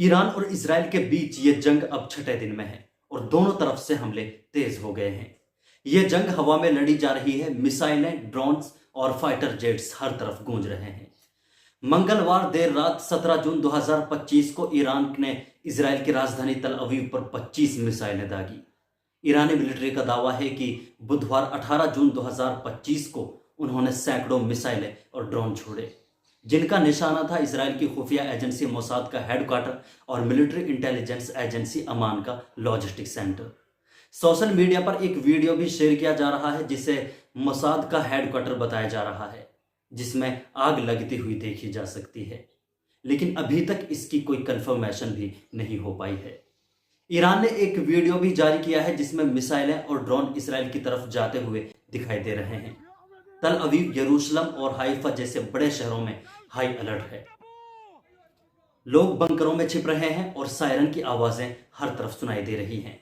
Iran और Israel के बीच ये जंग अब छठे दिन में है और दोनों तरफ से हमले तेज हो गए हैं। ये जंग हवा में लड़ी जा रही है। मिसाइलें, ड्रोन्स और फाइटर जेट्स हर तरफ गूंज रहे हैं। मंगलवार देर रात 17 जून 2025 को ईरान ने इजराइल की राजधानी तल अवीव पर 25 मिसाइलें दागी। ईरानी मिलिट्री का दावा है कि बुधवार 18 जून 2025 को उन्होंने सैकड़ों मिसाइलें और ड्रोन छोड़े, जिनका निशाना था इजराइल की खुफिया एजेंसी मोसाद का हेडक्वार्टर और मिलिट्री इंटेलिजेंस एजेंसी अमान का लॉजिस्टिक सेंटर। सोशल मीडिया पर एक वीडियो भी शेयर किया जा रहा है जिसे मोसाद का हेडक्वार्टर बताया जा रहा है, जिसमें आग लगती हुई देखी जा सकती है, लेकिन अभी तक इसकी कोई कंफर्मेशन भी नहीं हो पाई है। ईरान ने एक वीडियो भी जारी किया है जिसमें मिसाइलें और ड्रोन इसराइल की तरफ जाते हुए दिखाई दे रहे हैं। तल अवीव, यरूशलेम और हाइफा जैसे बड़े शहरों में हाई अलर्ट है। लोग बंकरों में छिप रहे हैं और सायरन की आवाजें हर तरफ सुनाई दे रही हैं।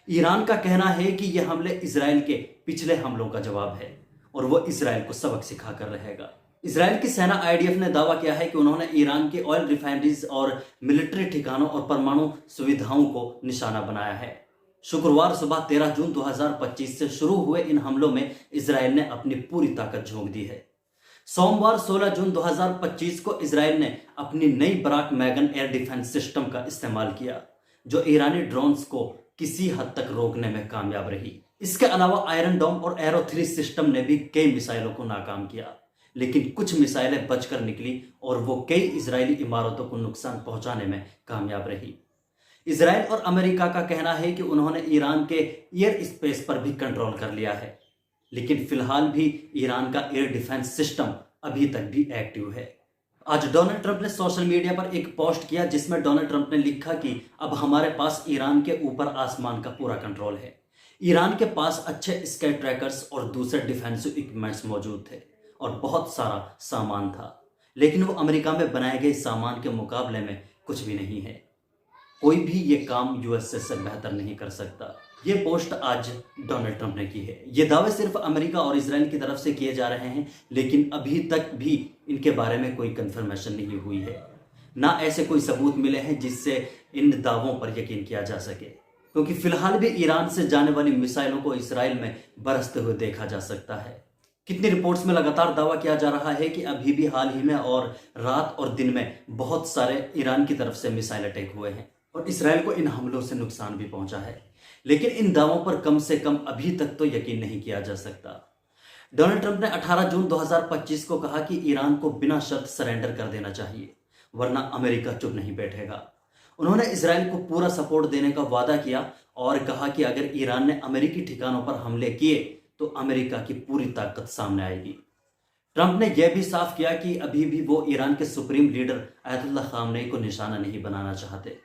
ईरान का कहना है कि यह हमले इजराइल के पिछले हमलों का जवाब है और वह इजराइल को सबक सिखाकर रहेगा। इजराइल की सेना आईडीएफ ने दावा किया है कि उन्होंने ईरान के ऑयल रिफाइनरीज और मिलिट्री ठिकानों और परमाणु सुविधाओं को निशाना बनाया है। शुक्रवार सुबह 13 जून 2025 से शुरू हुए इन हमलों में इजराइल ने अपनी पूरी ताकत झोंक दी है। सोमवार 16 जून 2025 को इजराइल ने अपनी नई बराक मैगन एयर डिफेंस सिस्टम का इस्तेमाल किया, जो ईरानी ड्रोन्स को किसी हद तक रोकने में कामयाब रही। इसके अलावा आयरन डोम और एरो 3 सिस्टम ने भी कई मिसाइलों को नाकाम किया, लेकिन कुछ मिसाइलें बचकर निकली और वो कई इजरायली इमारतों को नुकसान पहुंचाने में कामयाब रही। इजराइल और अमेरिका का कहना है कि उन्होंने ईरान के एयर स्पेस पर भी कंट्रोल कर लिया है, लेकिन फिलहाल भी ईरान का एयर डिफेंस सिस्टम अभी तक भी एक्टिव है। आज डोनाल्ड ट्रंप ने सोशल मीडिया पर एक पोस्ट किया जिसमें डोनाल्ड ट्रंप ने लिखा कि अब हमारे पास ईरान के ऊपर आसमान का पूरा कंट्रोल है। ईरान के पास अच्छे स्काई ट्रैकर्स और दूसरे डिफेंसिव इक्विपमेंट्स मौजूद थे और बहुत सारा सामान था, लेकिन वो अमेरिका में बनाए गए सामान के मुकाबले में कुछ भी नहीं है। कोई भी ये काम यूएसए से बेहतर नहीं कर सकता। ये पोस्ट आज डोनाल्ड ट्रंप ने की है। ये दावे सिर्फ अमेरिका और इजराइल की तरफ से किए जा रहे हैं, लेकिन अभी तक भी इनके बारे में कोई कंफर्मेशन नहीं हुई है। ना ऐसे कोई सबूत मिले हैं जिससे इन दावों पर यकीन किया जा सके, क्योंकि फिलहाल भी ईरान से जाने वाली मिसाइलों को इसराइल में बरसते हुए देखा जा सकता है। कितनी रिपोर्ट्स में लगातार दावा किया जा रहा है कि अभी भी हाल ही में और रात और दिन में बहुत सारे ईरान की तरफ से मिसाइल अटैक हुए हैं और इसराइल को इन हमलों से नुकसान भी पहुंचा है, लेकिन इन दावों पर कम से कम अभी तक तो यकीन नहीं किया जा सकता। डोनाल्ड ट्रंप ने 18 जून 2025 को कहा कि ईरान को बिना शर्त सरेंडर कर देना चाहिए, वरना अमेरिका चुप नहीं बैठेगा। उन्होंने इसराइल को पूरा सपोर्ट देने का वादा किया और कहा कि अगर ईरान ने अमेरिकी ठिकानों पर हमले किए तो अमेरिका की पूरी ताकत सामने आएगी। ट्रंप ने यह भी साफ किया कि अभी भी वो ईरान के सुप्रीम लीडर अयतुल्लाह खामनेई को निशाना नहीं बनाना चाहते,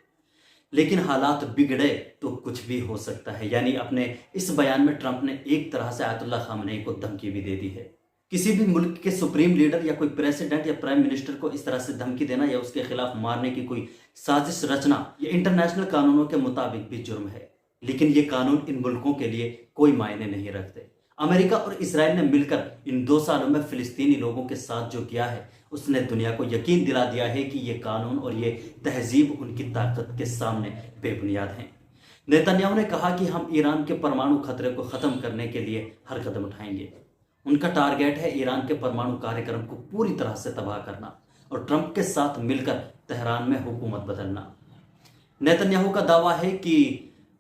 लेकिन हालात बिगड़े तो कुछ भी हो सकता है। यानी अपने इस बयान में ट्रंप ने एक तरह से अयतुल्लाह खामनेई को धमकी भी दे दी है। किसी भी मुल्क के सुप्रीम लीडर या कोई प्रेसिडेंट या प्राइम मिनिस्टर को इस तरह से धमकी देना या उसके खिलाफ मारने की कोई साजिश रचना ये इंटरनेशनल कानूनों के मुताबिक भी जुर्म है, लेकिन ये कानून इन मुल्कों के लिए कोई मायने नहीं रखते। अमेरिका और इसराइल ने मिलकर इन 2 सालों में फिलिस्तीनी लोगों के साथ जो किया है, उसने दुनिया को यकीन दिला दिया है कि ये कानून और ये तहजीब उनकी ताकत के सामने बेबुनियाद हैं। नेतन्याहू ने कहा कि हम ईरान के परमाणु खतरे को खत्म करने के लिए हर कदम उठाएंगे। उनका टारगेट है ईरान के परमाणु कार्यक्रम को पूरी तरह से तबाह करना और ट्रंप के साथ मिलकर तेहरान में हुकूमत बदलना। नेतन्याहू का दावा है कि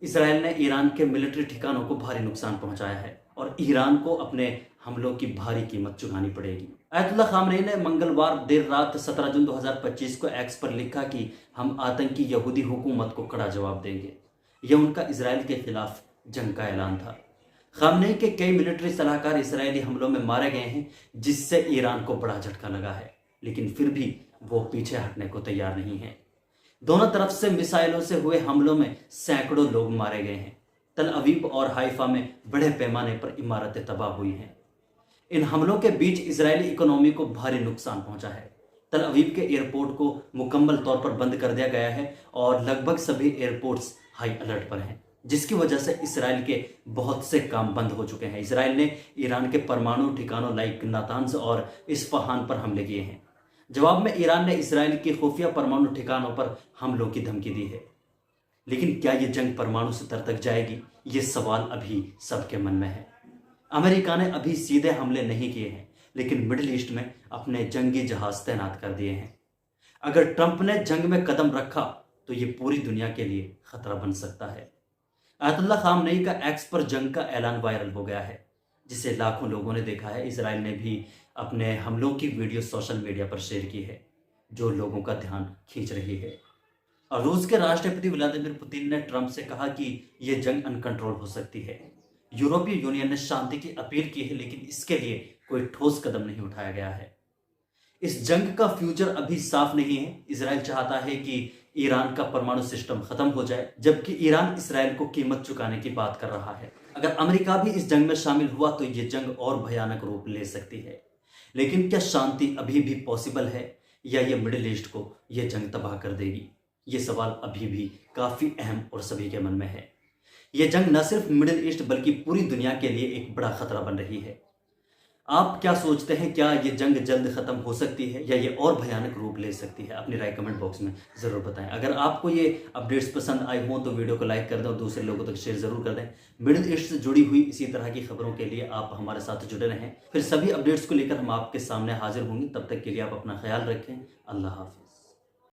इसराइल ने ईरान के मिलिट्री ठिकानों को भारी नुकसान पहुंचाया है और ईरान को अपने हमलों की भारी कीमत चुकानी पड़ेगी। अयतुल्लाह खामनेई ने मंगलवार देर रात 17 जून 2025 को एक्स पर लिखा कि हम आतंकी यहूदी हुकूमत को कड़ा जवाब देंगे। यह उनका इसराइल के खिलाफ जंग का ऐलान था। खामनेई के कई मिलिट्री सलाहकार इसराइली हमलों में मारे गए हैं, जिससे ईरान को बड़ा झटका लगा है, लेकिन फिर भी वो पीछे हटने को तैयार नहीं है। दोनों तरफ से मिसाइलों से हुए हमलों में सैकड़ों लोग मारे गए हैं। तल अवीव और हाइफा में बड़े पैमाने पर इमारतें तबाह हुई हैं। इन हमलों के बीच इजरायली इकोनॉमी को भारी नुकसान पहुंचा है। तल अवीव के एयरपोर्ट को मुकम्मल तौर पर बंद कर दिया गया है और लगभग सभी एयरपोर्ट्स हाई अलर्ट पर हैं, जिसकी वजह से इसराइल के बहुत से काम बंद हो चुके हैं। इसराइल ने ईरान के परमाणु ठिकानों लाइक नातांज और इस्फहान पर हमले किए हैं। जवाब में ईरान ने इसराइल के खुफिया परमाणु ठिकानों पर हमलों की धमकी दी है। लेकिन क्या ये जंग परमाणु स्तर तक जाएगी, ये सवाल अभी सबके मन में है। अमेरिका ने अभी सीधे हमले नहीं किए हैं, लेकिन मिडिल ईस्ट में अपने जंगी जहाज तैनात कर दिए हैं। अगर ट्रंप ने जंग में कदम रखा तो ये पूरी दुनिया के लिए खतरा बन सकता है। आयतुल्लाह खामनेई का एक्स पर जंग का ऐलान वायरल हो गया है, जिसे लाखों लोगों ने देखा है। इजराइल ने भी अपने हमलों की वीडियो सोशल मीडिया पर शेयर की है, जो लोगों का ध्यान खींच रही है। और रूस के राष्ट्रपति व्लादिमीर पुतिन ने ट्रंप से कहा कि यह जंग अनकंट्रोल हो सकती है। यूरोपीय यूनियन ने शांति की अपील की है, लेकिन इसके लिए कोई ठोस कदम नहीं उठाया गया है। इस जंग का फ्यूचर अभी साफ नहीं है। इजराइल चाहता है कि ईरान का परमाणु सिस्टम खत्म हो जाए, जबकि ईरान इसराइल को कीमत चुकाने की बात कर रहा है। अगर अमेरिका भी इस जंग में शामिल हुआ तो यह जंग और भयानक रूप ले सकती है। लेकिन क्या शांति अभी भी पॉसिबल है, या ये मिडिल ईस्ट को यह जंग तबाह कर देगी? ये सवाल अभी भी काफी अहम और सभी के मन में है। यह जंग न सिर्फ मिडिल ईस्ट बल्कि पूरी दुनिया के लिए एक बड़ा खतरा बन रही है। आप क्या सोचते हैं, क्या ये जंग जल्द खत्म हो सकती है या ये और भयानक रूप ले सकती है? अपनी राय कमेंट बॉक्स में जरूर बताएं। अगर आपको ये अपडेट्स पसंद आए हों तो वीडियो को लाइक कर दें और दूसरे लोगों तक शेयर जरूर कर दें। मिडिल ईस्ट से जुड़ी हुई इसी तरह की खबरों के लिए आप हमारे साथ जुड़े रहें। फिर सभी अपडेट्स को लेकर हम आपके सामने हाजिर होंगे। तब तक के लिए आप अपना ख्याल रखें। अल्लाह हाफिज।